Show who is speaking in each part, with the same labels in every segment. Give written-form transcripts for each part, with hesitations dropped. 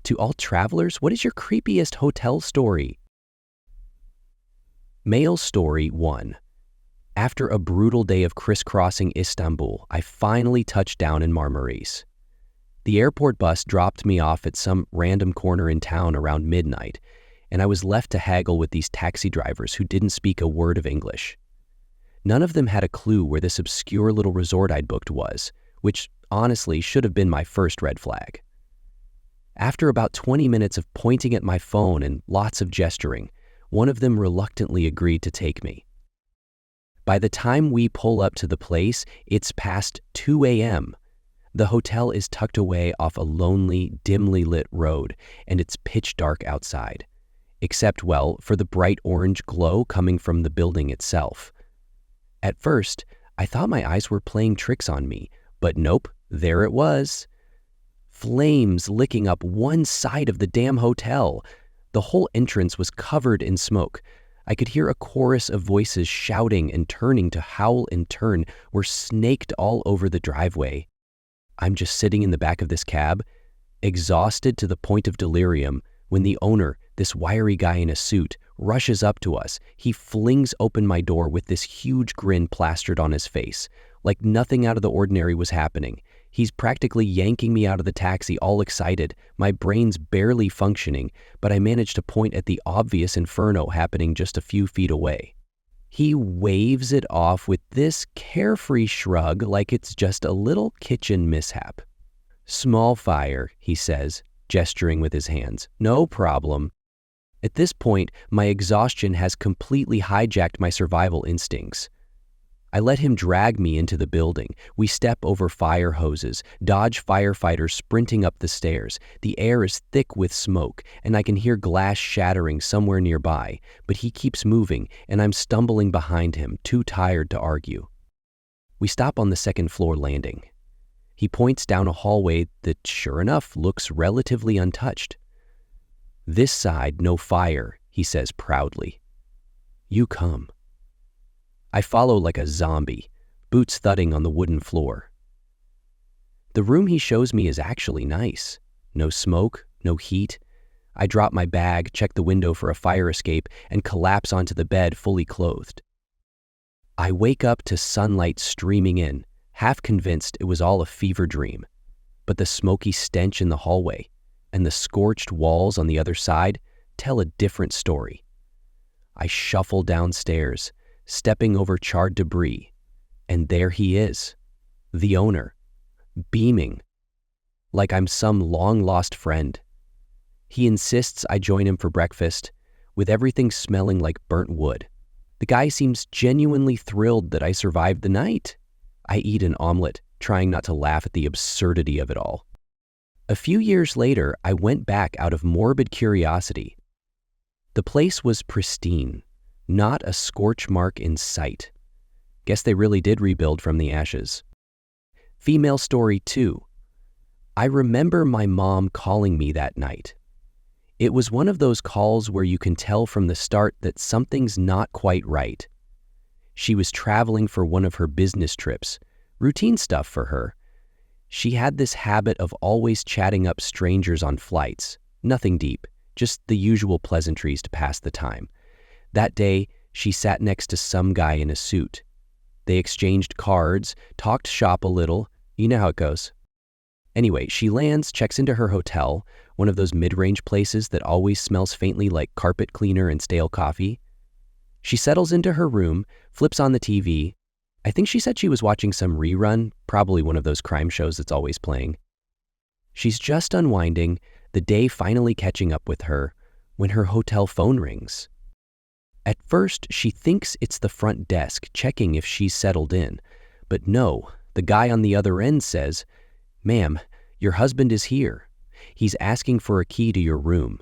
Speaker 1: To all travelers, what is your creepiest hotel story? Mail Story 1. After a brutal day of crisscrossing Istanbul, I finally touched down in Marmaris. The airport bus dropped me off at some random corner in town around midnight, and I was left to haggle with these taxi drivers who didn't speak a word of English. None of them had a clue where this obscure little resort I'd booked was, which honestly should have been my first red flag. After about 20 minutes of pointing at my phone and lots of gesturing, one of them reluctantly agreed to take me. By the time we pull up to the place, it's past 2 a.m. The hotel is tucked away off a lonely, dimly lit road, and it's pitch dark outside, except, well, for the bright orange glow coming from the building itself. At first, I thought my eyes were playing tricks on me, but nope, there it was. Flames licking up one side of the damn hotel. The whole entrance was covered in smoke. I could hear a chorus of voices shouting and turning to howl in turn were snaked all over the driveway. I'm just sitting in the back of this cab, exhausted to the point of delirium, when the owner, this wiry guy in a suit, rushes up to us. He flings open my door with this huge grin plastered on his face, like nothing out of the ordinary was happening. He's practically yanking me out of the taxi, all excited, my brain's barely functioning, but I manage to point at the obvious inferno happening just a few feet away. He waves it off with this carefree shrug like it's just a little kitchen mishap. "Small fire," he says, gesturing with his hands. "No problem." At this point, my exhaustion has completely hijacked my survival instincts. I let him drag me into the building. We step over fire hoses, dodge firefighters sprinting up the stairs. The air is thick with smoke, and I can hear glass shattering somewhere nearby, but he keeps moving, and I'm stumbling behind him, too tired to argue. We stop on the second floor landing. He points down a hallway that, sure enough, looks relatively untouched. "This side, no fire," he says proudly. "You come." I follow like a zombie, boots thudding on the wooden floor. The room he shows me is actually nice. No smoke, no heat. I drop my bag, check the window for a fire escape, and collapse onto the bed fully clothed. I wake up to sunlight streaming in, half convinced it was all a fever dream. But the smoky stench in the hallway and the scorched walls on the other side tell a different story. I shuffle downstairs, stepping over charred debris, and there he is, the owner, beaming, like I'm some long-lost friend. He insists I join him for breakfast, with everything smelling like burnt wood. The guy seems genuinely thrilled that I survived the night. I eat an omelet, trying not to laugh at the absurdity of it all. A few years later, I went back out of morbid curiosity. The place was pristine. Not a scorch mark in sight. Guess they really did rebuild from the ashes. Female Story 2. I remember my mom calling me that night. It was one of those calls where you can tell from the start that something's not quite right. She was traveling for one of her business trips, routine stuff for her. She had this habit of always chatting up strangers on flights, nothing deep, just the usual pleasantries to pass the time. That day, she sat next to some guy in a suit. They exchanged cards, talked shop a little. You know how it goes. Anyway, she lands, checks into her hotel, one of those mid-range places that always smells faintly like carpet cleaner and stale coffee. She settles into her room, flips on the TV. I think she said she was watching some rerun, probably one of those crime shows that's always playing. She's just unwinding, the day finally catching up with her, when her hotel phone rings. At first, she thinks it's the front desk checking if she's settled in. But no, the guy on the other end says, "Ma'am, your husband is here. He's asking for a key to your room."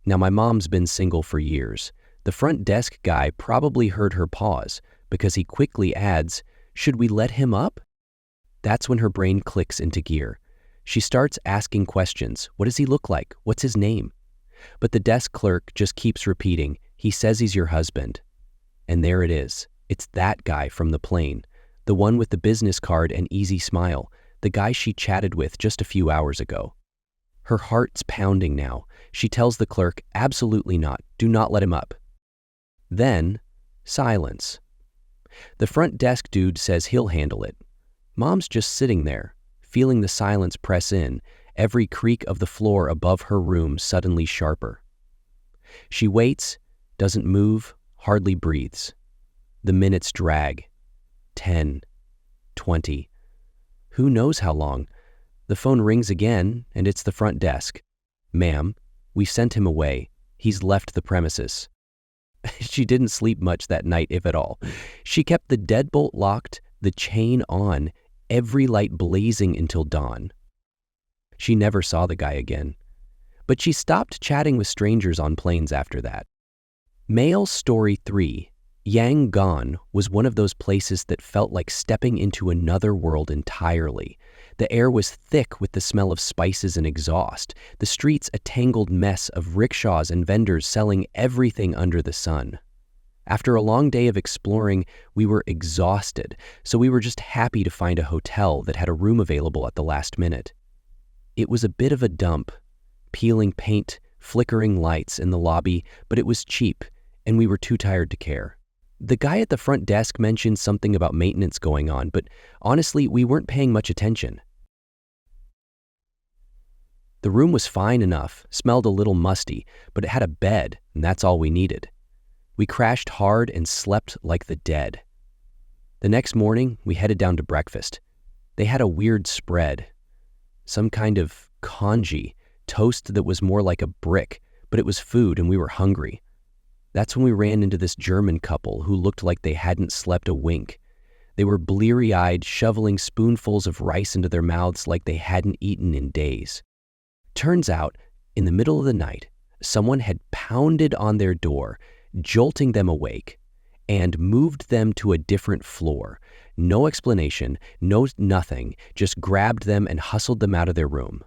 Speaker 1: Now, my mom's been single for years. The front desk guy probably heard her pause because he quickly adds, "Should we let him up?" That's when her brain clicks into gear. She starts asking questions. What does he look like? What's his name? But the desk clerk just keeps repeating, "He says he's your husband." And there it is. It's that guy from the plane, the one with the business card and easy smile, the guy she chatted with just a few hours ago. Her heart's pounding now. She tells the clerk, "Absolutely not. Do not let him up." Then, silence. The front desk dude says he'll handle it. Mom's just sitting there, feeling the silence press in, every creak of the floor above her room suddenly sharper. She waits, doesn't move, hardly breathes. The minutes drag. 10, 20. Who knows how long? The phone rings again, and it's the front desk. "Ma'am, we sent him away. He's left the premises." She didn't sleep much that night, if at all. She kept the deadbolt locked, the chain on, every light blazing until dawn. She never saw the guy again. But she stopped chatting with strangers on planes after that. Male story 3. Yangon was one of those places that felt like stepping into another world entirely. The air was thick with the smell of spices and exhaust, the streets a tangled mess of rickshaws and vendors selling everything under the sun. After a long day of exploring, we were exhausted, so we were just happy to find a hotel that had a room available at the last minute. It was a bit of a dump, peeling paint, flickering lights in the lobby, but it was cheap, and we were too tired to care. The guy at the front desk mentioned something about maintenance going on, but honestly, we weren't paying much attention. The room was fine enough, smelled a little musty, but it had a bed, and that's all we needed. We crashed hard and slept like the dead. The next morning, we headed down to breakfast. They had a weird spread. Some kind of congee, toast that was more like a brick, but it was food and we were hungry. That's when we ran into this German couple who looked like they hadn't slept a wink. They were bleary-eyed, shoveling spoonfuls of rice into their mouths like they hadn't eaten in days. Turns out, in the middle of the night, someone had pounded on their door, jolting them awake, and moved them to a different floor. No explanation, no nothing, just grabbed them and hustled them out of their room.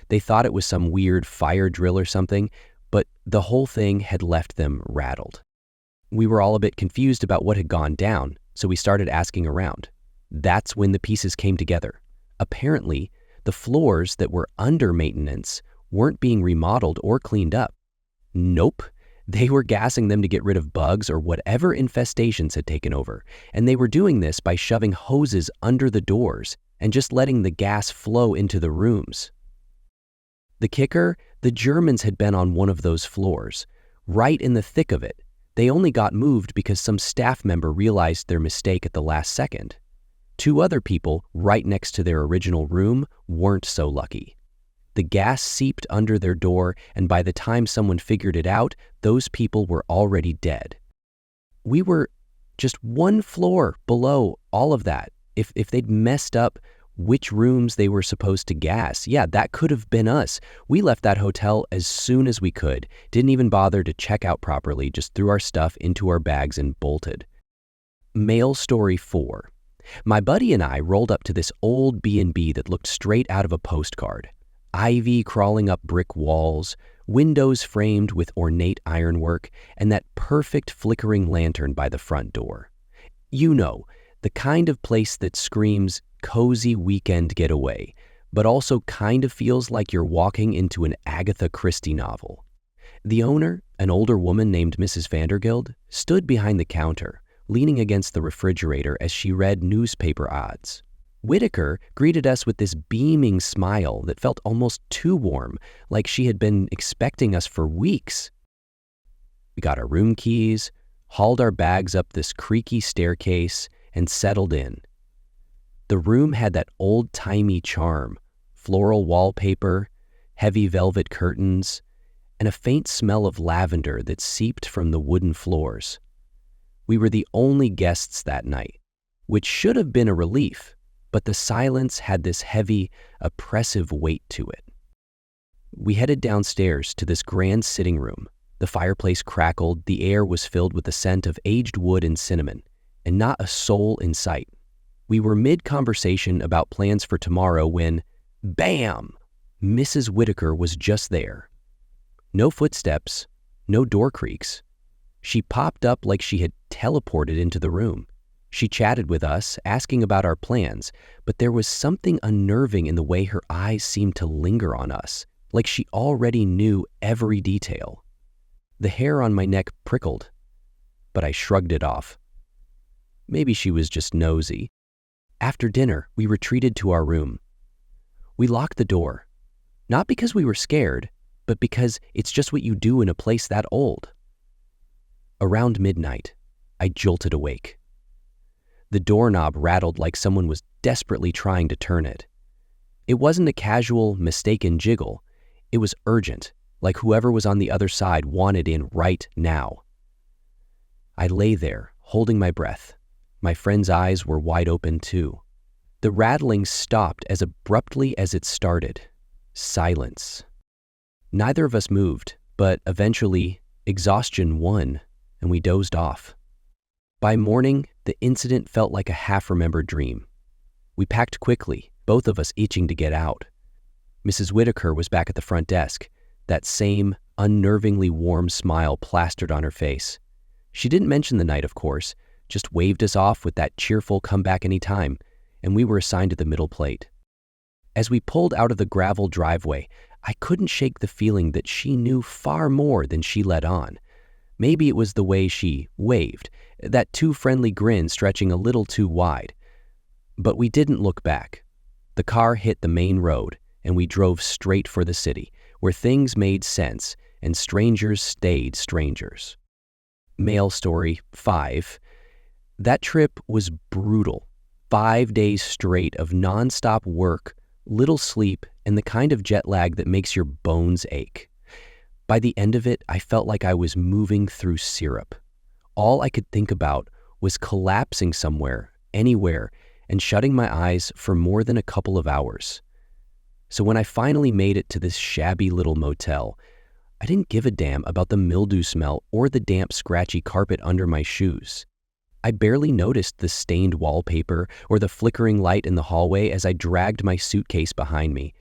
Speaker 1: They thought it was some weird fire drill or something, but the whole thing had left them rattled. We were all a bit confused about what had gone down, so we started asking around. That's when the pieces came together. Apparently, the floors that were under maintenance weren't being remodeled or cleaned up. Nope. They were gassing them to get rid of bugs or whatever infestations had taken over, and they were doing this by shoving hoses under the doors and just letting the gas flow into the rooms. The kicker, the Germans had been on one of those floors, right in the thick of it. They only got moved because some staff member realized their mistake at the last second. 2 other people, right next to their original room, weren't so lucky. The gas seeped under their door, and by the time someone figured it out, those people were already dead. We were just 1 floor below all of that. If they'd messed up which rooms they were supposed to gas, yeah, that could have been us. We left that hotel as soon as we could, didn't even bother to check out properly, just threw our stuff into our bags and bolted. Male story 4. My buddy and I rolled up to this old B&B that looked straight out of a postcard. Ivy crawling up brick walls, windows framed with ornate ironwork, and that perfect flickering lantern by the front door. You know, the kind of place that screams cozy weekend getaway, but also kind of feels like you're walking into an Agatha Christie novel. The owner, an older woman named Mrs. Vandergild, stood behind the counter, leaning against the refrigerator as she read newspaper odds. Whitaker greeted us with this beaming smile that felt almost too warm, like she had been expecting us for weeks. We got our room keys, hauled our bags up this creaky staircase, and settled in. The room had that old-timey charm, floral wallpaper, heavy velvet curtains, and a faint smell of lavender that seeped from the wooden floors. We were the only guests that night, which should have been a relief, but the silence had this heavy, oppressive weight to it. We headed downstairs to this grand sitting room. The fireplace crackled, the air was filled with the scent of aged wood and cinnamon, and not a soul in sight. We were mid-conversation about plans for tomorrow when, bam! Mrs. Whitaker was just there. No footsteps, no door creaks. She popped up like she had teleported into the room. She chatted with us, asking about our plans, but there was something unnerving in the way her eyes seemed to linger on us, like she already knew every detail. The hair on my neck prickled, but I shrugged it off. Maybe she was just nosy. After dinner, we retreated to our room. We locked the door, not because we were scared, but because it's just what you do in a place that old. Around midnight, I jolted awake. The doorknob rattled like someone was desperately trying to turn it. It wasn't a casual, mistaken jiggle. It was urgent, like whoever was on the other side wanted in right now. I lay there, holding my breath. My friend's eyes were wide open too. The rattling stopped as abruptly as it started. Silence. Neither of us moved, but eventually, exhaustion won, and we dozed off. By morning, the incident felt like a half-remembered dream. We packed quickly, both of us itching to get out. Mrs. Whitaker was back at the front desk, that same unnervingly warm smile plastered on her face. She didn't mention the night, of course, just waved us off with that cheerful come back anytime, and we were assigned to the middle plate. As we pulled out of the gravel driveway, I couldn't shake the feeling that she knew far more than she let on. Maybe it was the way she waved, that too friendly grin stretching a little too wide. But we didn't look back. The car hit the main road, and we drove straight for the city, where things made sense and strangers stayed strangers. Mail story 5. That trip was brutal. 5 days straight of nonstop work, little sleep, and the kind of jet lag that makes your bones ache. By the end of it, I felt like I was moving through syrup. All I could think about was collapsing somewhere, anywhere, and shutting my eyes for more than a couple of hours. So when I finally made it to this shabby little motel, I didn't give a damn about the mildew smell or the damp, scratchy carpet under my shoes. I barely noticed the stained wallpaper or the flickering light in the hallway as I dragged my suitcase behind me.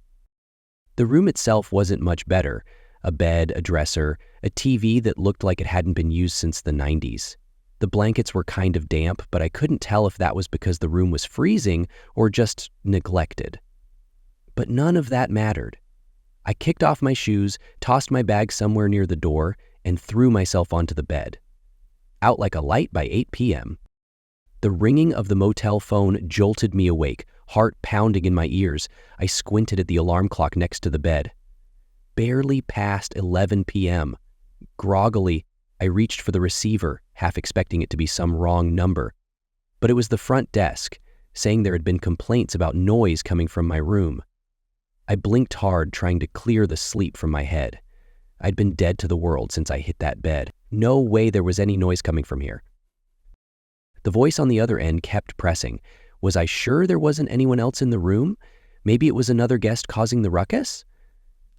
Speaker 1: The room itself wasn't much better. A bed, a dresser, a TV that looked like it hadn't been used since the 90s. The blankets were kind of damp, but I couldn't tell if that was because the room was freezing or just neglected. But none of that mattered. I kicked off my shoes, tossed my bag somewhere near the door, and threw myself onto the bed. Out like a light by 8 p.m. The ringing of the motel phone jolted me awake, heart pounding in my ears. I squinted at the alarm clock next to the bed. Barely past 11 p.m. Groggily, I reached for the receiver, half expecting it to be some wrong number. But it was the front desk, saying there had been complaints about noise coming from my room. I blinked hard, trying to clear the sleep from my head. I'd been dead to the world since I hit that bed. No way there was any noise coming from here. The voice on the other end kept pressing. Was I sure there wasn't anyone else in the room? Maybe it was another guest causing the ruckus?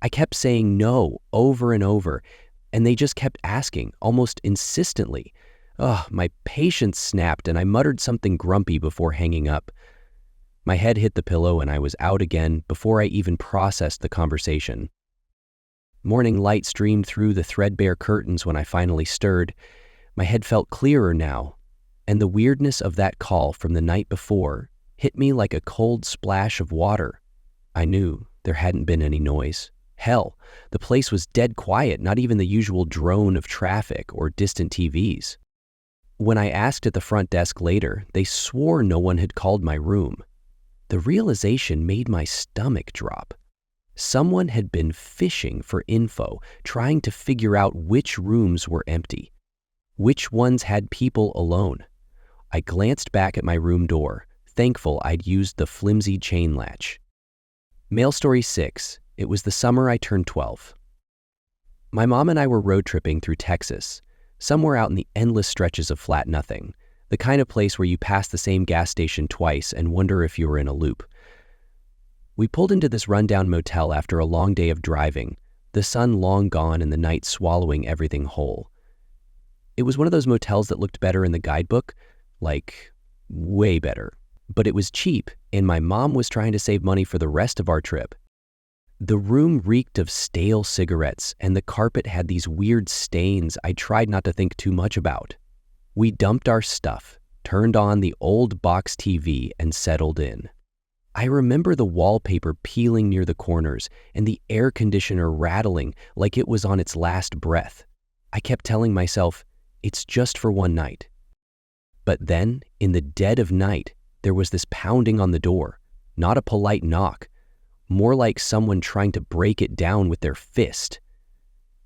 Speaker 1: I kept saying no over and over, and they just kept asking, almost insistently. My patience snapped, and I muttered something grumpy before hanging up. My head hit the pillow, and I was out again before I even processed the conversation. Morning light streamed through the threadbare curtains when I finally stirred. My head felt clearer now, and the weirdness of that call from the night before hit me like a cold splash of water. I knew there hadn't been any noise. Hell, the place was dead quiet, not even the usual drone of traffic or distant TVs. When I asked at the front desk later, they swore no one had called my room. The realization made my stomach drop. Someone had been fishing for info, trying to figure out which rooms were empty, which ones had people alone. I glanced back at my room door, thankful I'd used the flimsy chain latch. Mail story 6. It was the summer I turned 12. My mom and I were road tripping through Texas, somewhere out in the endless stretches of flat nothing, the kind of place where you pass the same gas station twice and wonder if you were in a loop. We pulled into this rundown motel after a long day of driving, the sun long gone and the night swallowing everything whole. It was one of those motels that looked better in the guidebook, like way better. But it was cheap, and my mom was trying to save money for the rest of our trip. The room reeked of stale cigarettes, and the carpet had these weird stains I tried not to think too much about. We dumped our stuff, turned on the old box TV, and settled in. I remember the wallpaper peeling near the corners and the air conditioner rattling like it was on its last breath. I kept telling myself, it's just for one night. But then, in the dead of night, there was this pounding on the door, not a polite knock, more like someone trying to break it down with their fist.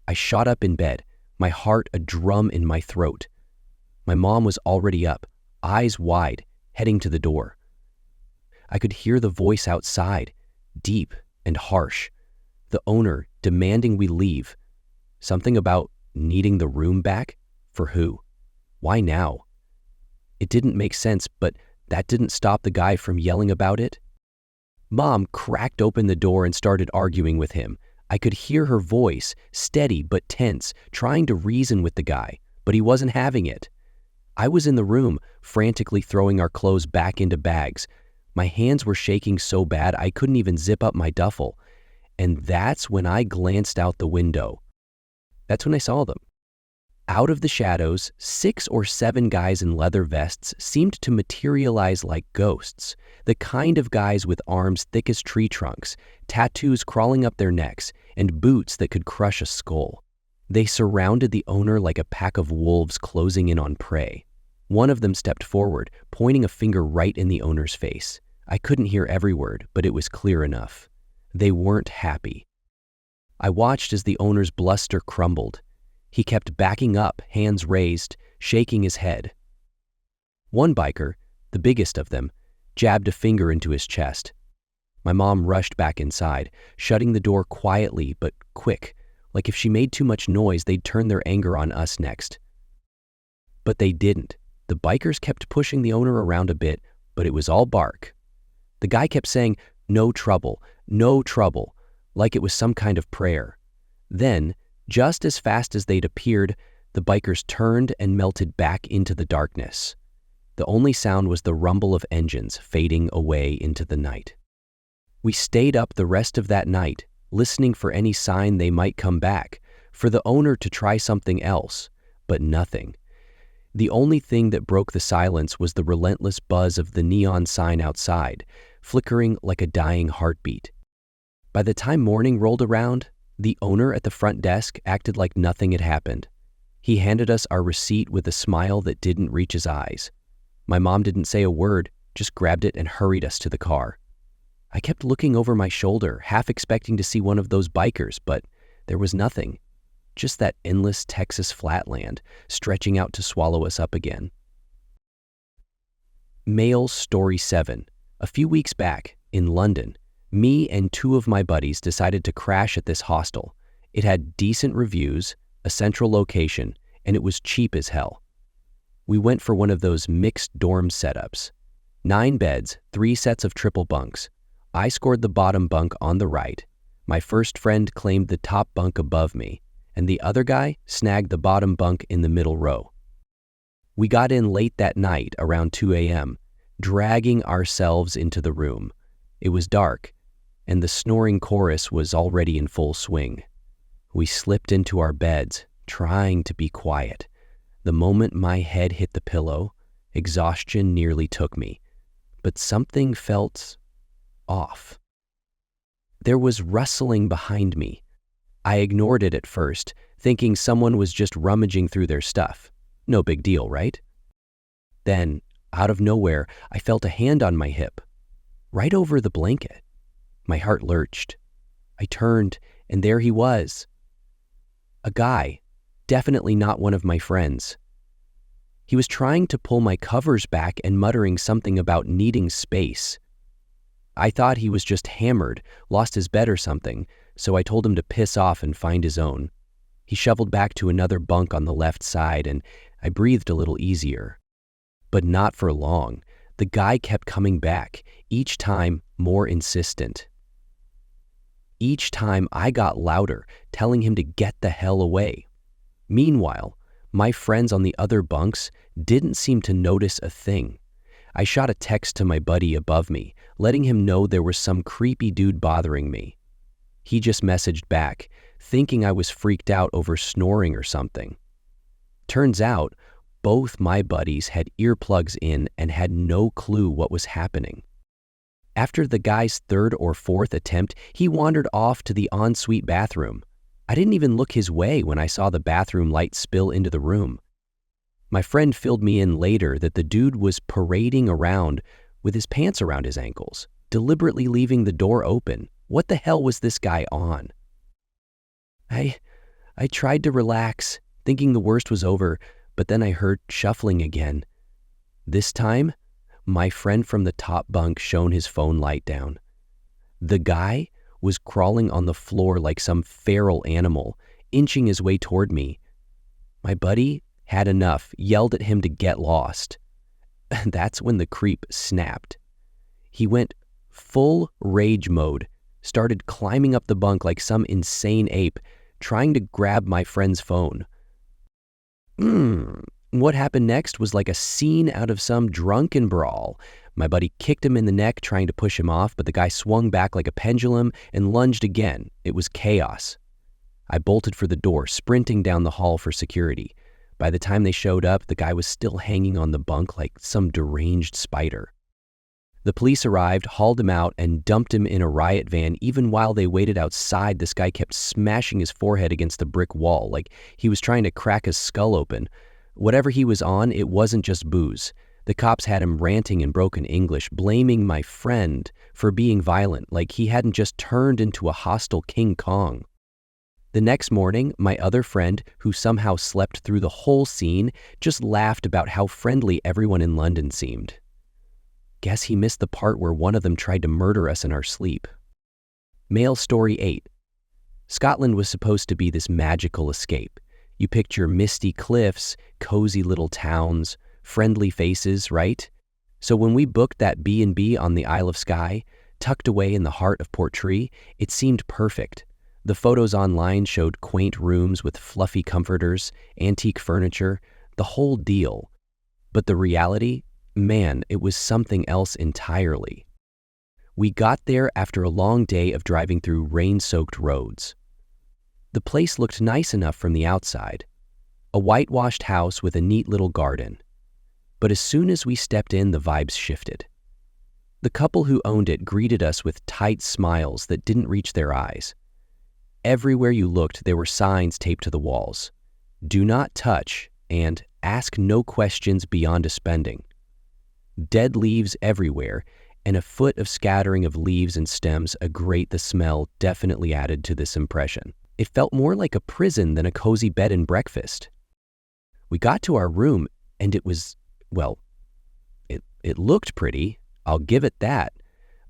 Speaker 1: I shot up in bed, my heart a drum in my throat. My mom was already up, eyes wide, heading to the door. I could hear the voice outside, deep and harsh, the owner demanding we leave. Something about needing the room back? For who? Why now? It didn't make sense, but that didn't stop the guy from yelling about it. Mom cracked open the door and started arguing with him. I could hear her voice, steady but tense, trying to reason with the guy, but he wasn't having it. I was in the room, frantically throwing our clothes back into bags. My hands were shaking so bad I couldn't even zip up my duffel. And that's when I glanced out the window. That's when I saw them. Out of the shadows, 6 or 7 guys in leather vests seemed to materialize like ghosts, the kind of guys with arms thick as tree trunks, tattoos crawling up their necks, and boots that could crush a skull. They surrounded the owner like a pack of wolves closing in on prey. One of them stepped forward, pointing a finger right in the owner's face. I couldn't hear every word, but it was clear enough. They weren't happy. I watched as the owner's bluster crumbled. He kept backing up, hands raised, shaking his head. One biker, the biggest of them, jabbed a finger into his chest. My mom rushed back inside, shutting the door quietly but quick, like if she made too much noise, they'd turn their anger on us next. But they didn't. The bikers kept pushing the owner around a bit, but it was all bark. The guy kept saying, "No trouble, like it was some kind of prayer. Then, just as fast as they'd appeared, the bikers turned and melted back into the darkness. The only sound was the rumble of engines fading away into the night. We stayed up the rest of that night, listening for any sign they might come back, for the owner to try something else, but nothing. The only thing that broke the silence was the relentless buzz of the neon sign outside, flickering like a dying heartbeat. By the time morning rolled around, the owner at the front desk acted like nothing had happened. He handed us our receipt with a smile that didn't reach his eyes. My mom didn't say a word, just grabbed it and hurried us to the car. I kept looking over my shoulder, half expecting to see one of those bikers, but there was nothing. Just that endless Texas flatland, stretching out to swallow us up again. Mail Story 7. A few weeks back, in London, me and 2 of my buddies decided to crash at this hostel. It had decent reviews, a central location, and it was cheap as hell. We went for one of those mixed dorm setups. 9 beds, 3 sets of triple bunks. I scored the bottom bunk on the right. My first friend claimed the top bunk above me, and the other guy snagged the bottom bunk in the middle row. We got in late that night, around 2 a.m., dragging ourselves into the room. It was dark, and the snoring chorus was already in full swing. We slipped into our beds, trying to be quiet. The moment my head hit the pillow, exhaustion nearly took me, but something felt off. There was rustling behind me. I ignored it at first, thinking someone was just rummaging through their stuff. No big deal, right? Then, out of nowhere, I felt a hand on my hip, right over the blanket. My heart lurched. I turned, and there he was. A guy, definitely not one of my friends. He was trying to pull my covers back and muttering something about needing space. I thought he was just hammered, lost his bed or something, so I told him to piss off and find his own. He shoveled back to another bunk on the left side, and I breathed a little easier. But not for long. The guy kept coming back, each time more insistent. Each time I got louder, telling him to get the hell away. Meanwhile, my friends on the other bunks didn't seem to notice a thing. I shot a text to my buddy above me, letting him know there was some creepy dude bothering me. He just messaged back, thinking I was freaked out over snoring or something. Turns out, Both my buddies had earplugs in and had no clue what was happening. After the guy's third or fourth attempt, he wandered off to the ensuite bathroom. I didn't even look his way when I saw the bathroom light spill into the room. My friend filled me in later that the dude was parading around with his pants around his ankles, deliberately leaving the door open. What the hell was this guy on? I tried to relax, thinking the worst was over, but then I heard shuffling again. This time, my friend from the top bunk shone his phone light down. The guy was crawling on the floor like some feral animal, inching his way toward me. My buddy had enough, yelled at him to get lost. That's when the creep snapped. He went full rage mode, started climbing up the bunk like some insane ape, trying to grab my friend's phone. What happened next was like a scene out of some drunken brawl. My buddy kicked him in the neck, trying to push him off, but the guy swung back like a pendulum and lunged again. It was chaos. I bolted for the door, sprinting down the hall for security. By the time they showed up, the guy was still hanging on the bunk like some deranged spider. The police arrived, hauled him out, and dumped him in a riot van. Even while they waited outside, this guy kept smashing his forehead against the brick wall like he was trying to crack his skull open. Whatever he was on, it wasn't just booze. The cops had him ranting in broken English, blaming my friend for being violent, like he hadn't just turned into a hostile King Kong. The next morning, my other friend, who somehow slept through the whole scene, just laughed about how friendly everyone in London seemed. Guess he missed the part where one of them tried to murder us in our sleep. Male story 8. Scotland was supposed to be this magical escape. You picture misty cliffs, cozy little towns, friendly faces, right? So when we booked that B&B on the Isle of Skye, tucked away in the heart of Portree, it seemed perfect. The photos online showed quaint rooms with fluffy comforters, antique furniture, the whole deal. But the reality? Man, it was something else entirely. We got there after a long day of driving through rain-soaked roads. The place looked nice enough from the outside, a whitewashed house with a neat little garden. But as soon as we stepped in, the vibes shifted. The couple who owned it greeted us with tight smiles that didn't reach their eyes. Everywhere you looked, there were signs taped to the walls. Do not touch and ask no questions beyond a spending. Dead leaves everywhere, and a foot of scattering of leaves and stems, the smell definitely added to this impression. It felt more like a prison than a cozy bed and breakfast. We got to our room, and it was, well, it looked pretty, I'll give it that,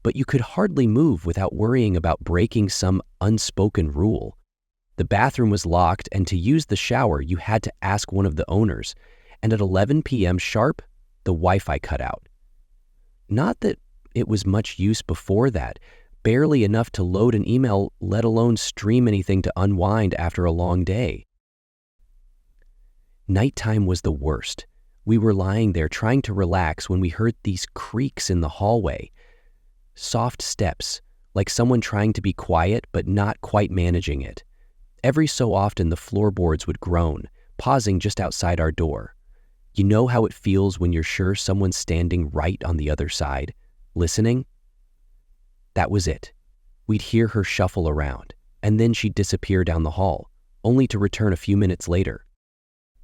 Speaker 1: but you could hardly move without worrying about breaking some unspoken rule. The bathroom was locked, and to use the shower, you had to ask one of the owners, and at 11 p.m. sharp, the Wi-Fi cut out. Not that it was much use before that, barely enough to load an email, let alone stream anything to unwind after a long day. Nighttime was the worst. We were lying there trying to relax when we heard these creaks in the hallway. Soft steps, like someone trying to be quiet but not quite managing it. Every so often the floorboards would groan, pausing just outside our door. You know how it feels when you're sure someone's standing right on the other side, listening? That was it. We'd hear her shuffle around, and then she'd disappear down the hall, only to return a few minutes later.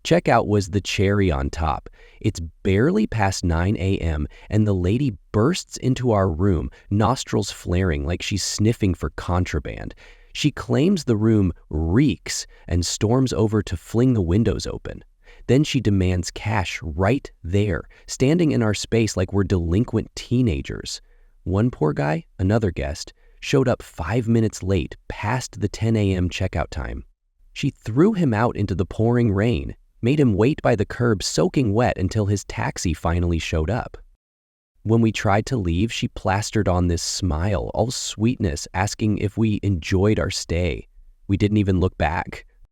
Speaker 1: Checkout was the cherry on top. It's barely past 9 a.m., and the lady bursts into our room, nostrils flaring like she's sniffing for contraband. She claims the room reeks and storms over to fling the windows open. Then she demands cash right there, standing in our space like we're delinquent teenagers. One poor guy, another guest, showed up 5 minutes late, past the 10 a.m. checkout time. She threw him out into the pouring rain, made him wait by the curb soaking wet until his taxi finally showed up. When we tried to leave, she plastered on this smile, all sweetness, asking if we enjoyed our stay. We didn't even look back.